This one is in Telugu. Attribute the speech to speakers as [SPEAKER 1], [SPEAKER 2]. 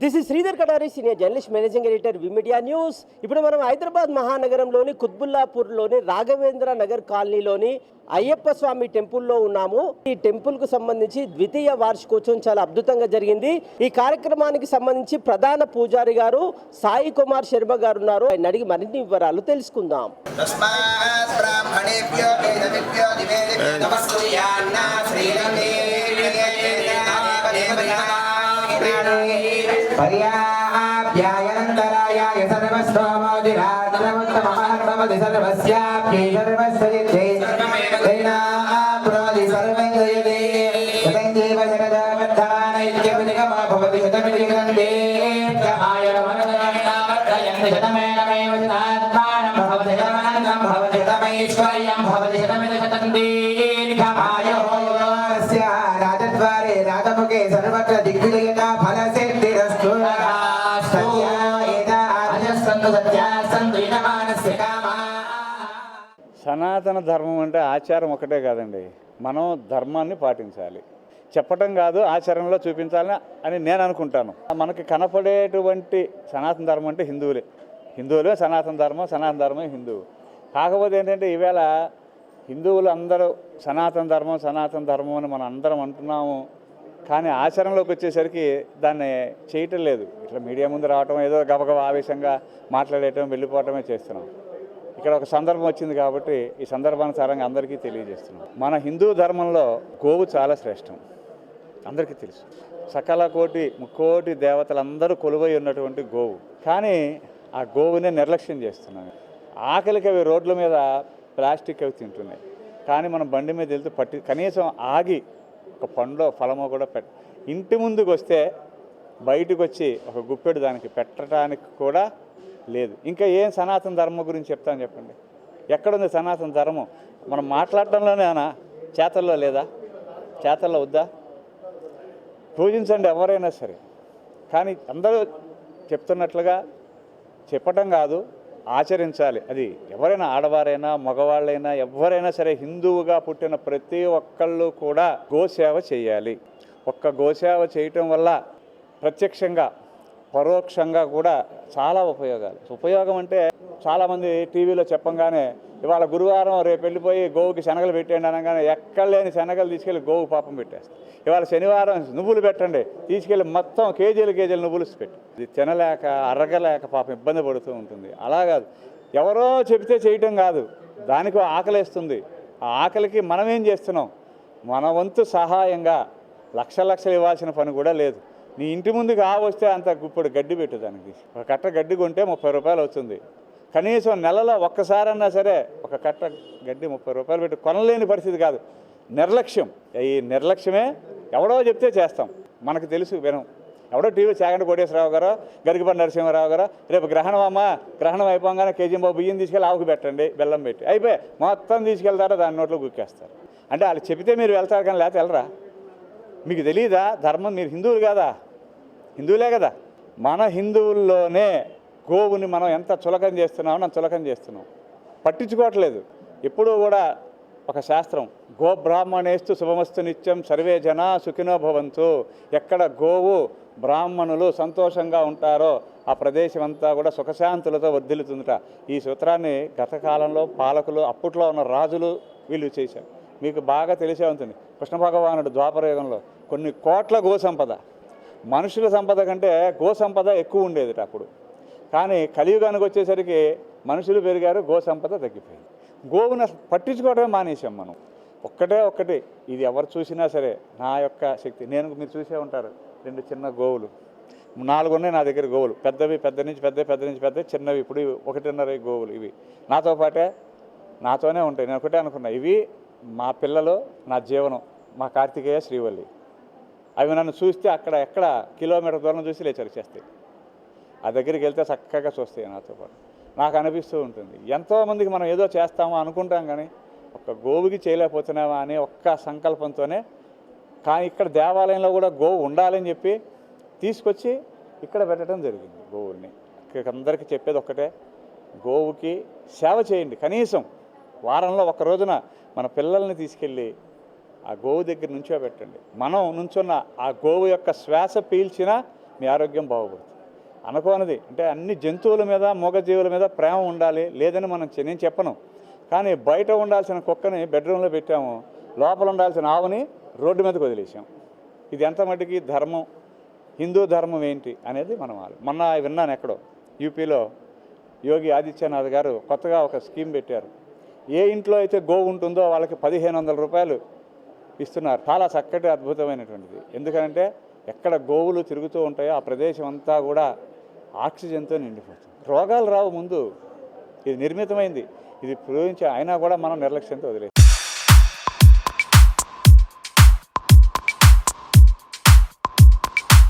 [SPEAKER 1] This is Sridhar Kadari, senior journalist, managing editor, we media news. ఇప్పుడు మనం హైదరాబాద్ మహానగరంలోని కుత్బుల్లాపూర్లోని రాఘవేంద్ర నగర్ కాలనీలోని అయ్యప్ప స్వామి టెంపుల్లో ఉన్నాము. ఈ టెంపుల్కు సంబంధించి ద్వితీయ వార్షికోత్సవం చాలా అద్భుతంగా జరిగింది. ఈ కార్యక్రమానికి సంబంధించి ప్రధాన పూజారి గారు సాయి కుమార్ శర్మ గారు ఉన్నారు. ఆయన అడిగి మరిన్ని వివరాలు తెలుసుకుందాం.
[SPEAKER 2] पर्याप्यायनन्तरायाय सर्वस्वमोदिरात्मवत्तमहर्भवति सर्वस्याप्यै सर्वस्वजित्यै दैनाप्रोदि सर्वैर्यते तदैव जगदावर्धमानैक्यविनिगमा भवति शतमिलिग्रन्थे आयवनवर्धयन्ति शतमेनमेव शतात्मानं भवति शतमनन्तं भवति शतमैश्वर्यं भवति शतमिति शतं दीर्घमायो राजद्वारे राजमुखे सर्वत्र दिग्विजयता फलसिद्धिरस्तु
[SPEAKER 3] సనాతన ధర్మం అంటే ఆచారం ఒకటే కాదండి. మనం ధర్మాన్ని పాటించాలి, చెప్పటం కాదు ఆచరణలో చూపించాలని అని నేను అనుకుంటాను. మనకి కనపడేటువంటి సనాతన ధర్మం అంటే హిందువులే సనాతన ధర్మం హిందువు. కాకపోతే ఏంటంటే ఈవేళ హిందువులు అందరూ సనాతన ధర్మం అని మనం అందరం అంటున్నాము, కానీ ఆచరణలోకి వచ్చేసరికి దాన్ని చేయటం లేదు. ఇట్లా మీడియా ముందు రావటం, ఏదో గబగబా ఆవేశంగా మాట్లాడేయటం, వెళ్ళిపోవటమే చేస్తున్నాం. ఇక్కడ ఒక సందర్భం వచ్చింది కాబట్టి ఈ సందర్భానుసారంగా అందరికీ తెలియజేస్తున్నాం. మన హిందూ ధర్మంలో గోవు చాలా శ్రేష్టం, అందరికీ తెలుసు. సకల ముక్కోటి దేవతలందరూ కొలువై ఉన్నటువంటి గోవు. కానీ ఆ గోవునే నిర్లక్ష్యం చేస్తున్నాం. ఆకలికి అవి రోడ్ల మీద ప్లాస్టిక్ అవి తింటున్నాయి, కానీ మనం బండి మీద వెళ్తూ కనీసం ఆగి ఒక పండ్లో ఫలమో కూడా ఇంటి ముందుకు వస్తే బయటకు వచ్చి ఒక గుప్పెడు దానికి పెట్టడానికి కూడా లేదు. ఇంకా ఏం సనాతన ధర్మం గురించి చెప్తాను చెప్పండి? ఎక్కడుంది సనాతన ధర్మం? మనం మాట్లాడటంలోనేనా, చేతల్లో లేదా? చేతల్లో వద్దా? పూజించండి ఎవరైనా సరే, కానీ అందరూ చెప్తున్నట్లుగా చెప్పటం కాదు, ఆచరించాలి. అది ఎవరైనా, ఆడవారైనా మగవాళ్ళైనా ఎవరైనా సరే, హిందువుగా పుట్టిన ప్రతి ఒక్కళ్ళు కూడా గోసేవ చేయాలి. ఒక్క గోసేవ చేయటం వల్ల ప్రత్యక్షంగా పరోక్షంగా కూడా చాలా ఉపయోగం అంటే చాలామంది టీవీలో చెప్పంగానే ఇవాళ గురువారం రేపు వెళ్ళిపోయి గోవుకి శనగలు పెట్టండి అనగానే ఎక్కడ లేని శనగలు తీసుకెళ్ళి గోవు పాపం పెట్టేస్తారు. ఇవాళ శనివారం నువ్వులు పెట్టండి, తీసుకెళ్ళి మొత్తం కేజీలు నువ్వులు పెట్టి ఇది తినలేక అరగలేక పాపం ఇబ్బంది పడుతూ ఉంటుంది. అలా కాదు, ఎవరో చెబితే చేయటం కాదు, దానికి ఆకలేస్తుంది. ఆ ఆకలికి మనం ఏం చేస్తున్నాం? మన వంతు సహాయంగా లక్షలు ఇవ్వాల్సిన పని కూడా లేదు. నీ ఇంటి ముందుకు వస్తే అంత గుప్పుడు గడ్డి పెట్టు, దానికి ఒక కట్ట గడ్డి కొంటే 30 రూపాయలు అవుతుంది. కనీసం నెలలో ఒక్కసారన్నా సరే ఒక కట్ట గడ్డి 30 రూపాయలు పెట్టి కొనలేని పరిస్థితి కాదు. నిర్లక్ష్యం. ఈ నిర్లక్ష్యమే. ఎవడో చెప్తే చేస్తాం, మనకు తెలుసు వినం. ఎవడో టీవీ చాగంటి కోటేశ్వరరావు గారు, గరికపల్లి నరసింహారావు గారు, రేపు గ్రహణం అయిపోగానే కేజీ బియ్యం తీసుకెళ్ళి ఆవుకు పెట్టండి, బెల్లం పెట్టి అయిపోయి మొత్తం తీసుకెళ్తారో దాని నోట్లో గుక్కేస్తారు. అంటే వాళ్ళు చెబితే మీరు వెళ్తారు, కానీ లేకపోతే వెళ్ళరా? మీకు తెలియదా ధర్మం? మీరు హిందువులు కాదా? హిందువులే కదా. మన హిందువుల్లోనే గోవుని మనం ఎంత చులకం చేస్తున్నాం, పట్టించుకోవట్లేదు. ఎప్పుడూ కూడా ఒక శాస్త్రం, గో బ్రాహ్మణేస్తు శుభమస్తు నిత్యం సర్వే జనా సుఖినో భవంతు. ఎక్కడ గోవు బ్రాహ్మణులు సంతోషంగా ఉంటారో ఆ ప్రదేశం అంతా కూడా సుఖశాంతులతో వర్ధిల్లుతుందట. ఈ సూత్రాన్ని గత కాలంలో పాలకులు, అప్పట్లో ఉన్న రాజులు వీళ్ళు చేశారు. మీకు బాగా తెలిసే ఉంటుంది, కృష్ణ భగవానుడు ద్వాపరయుగంలో కొన్ని కోట్ల గోసంపద, మనుషుల సంపద కంటే గోసంపద ఎక్కువ ఉండేది అప్పుడు. కానీ కలియుగానికి వచ్చేసరికి మనుషులు పెరిగారు, గోసంపద తగ్గిపోయింది. గోవును పట్టించుకోవడమే మానేసాం మనం. ఒక్కటి ఇది ఎవరు చూసినా సరే, నా యొక్క శక్తి. మీరు చూసే ఉంటారు, 2 చిన్న గోవులు, 4 ఉన్నాయి నా దగ్గర గోవులు. పెద్ద నుంచి పెద్ద, చిన్నవి ఇప్పుడు 1.5 గోవులు. ఇవి నాతోనే ఉంటాయి. నేను ఒకటే అనుకున్నా, ఇవి మా పిల్లలు, నా జీవనం, మా కార్తికేయ శ్రీవల్లి. అవి నన్ను చూస్తే ఎక్కడ కిలోమీటర్ దూరం చూసి లేచారు చేస్తాయి. ఆ దగ్గరికి వెళ్తే చక్కగా చూస్తాయి నాతో పాటు. నాకు అనిపిస్తూ ఉంటుంది, ఎంతోమందికి మనం ఏదో చేస్తామో అనుకుంటాం, కానీ ఒక్క గోవుకి చేయలేకపోతున్నామా అనే ఒక్క సంకల్పంతోనే. కానీ ఇక్కడ దేవాలయంలో కూడా గోవు ఉండాలని చెప్పి తీసుకొచ్చి ఇక్కడ పెట్టడం జరిగింది గోవుల్ని. అందరికీ చెప్పేది ఒక్కటే, గోవుకి సేవ చేయండి. కనీసం వారంలో ఒక రోజున మన పిల్లల్ని తీసుకెళ్ళి ఆ గోవు దగ్గర నుంచోబెట్టండి. మనం నుంచున్న ఆ గోవు యొక్క శ్వాస పీల్చిన మీ ఆరోగ్యం బాగుపడుతుంది. అనుకోనిది అంటే అన్ని జంతువుల మీద మూగజీవుల మీద ప్రేమ ఉండాలి లేదని నేను చెప్పను. కానీ బయట ఉండాల్సిన కుక్కని బెడ్రూమ్లో పెట్టాము, లోపల ఉండాల్సిన ఆవుని రోడ్డు మీదకి వదిలేసాం. ఇది ఎంత మటుకి ధర్మం, హిందూ ధర్మం ఏంటి అనేది మనం మొన్న విన్నాను ఎక్కడో యూపీలో యోగి ఆదిత్యనాథ్ గారు కొత్తగా ఒక స్కీమ్ పెట్టారు. ఏ ఇంట్లో అయితే గోవు ఉంటుందో వాళ్ళకి 1500 రూపాయలు ఇస్తున్నారు. చాలా చక్కటి అద్భుతమైనటువంటిది. ఎందుకంటే ఎక్కడ గోవులు తిరుగుతూ ఉంటాయో ఆ ప్రదేశం అంతా కూడా ఆక్సిజన్తో నిండిపోతుంది. రోగాలు రావు. ముందు ఇది నిర్మితమైంది, ఇది ప్రయోగించి అయినా కూడా మనం నిర్లక్ష్యంతో వదిలేస్తాం.